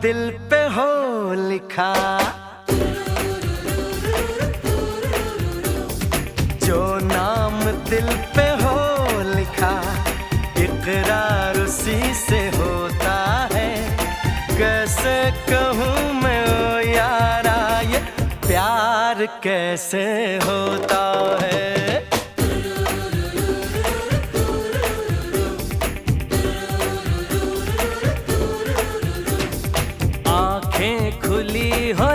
दिल पे हो लिखा, जो नाम दिल पे हो लिखा, इकरार उसी से होता है। कैसे कहूँ मैं ओ यारा, ये प्यार कैसे होता है। आंखें खुली हो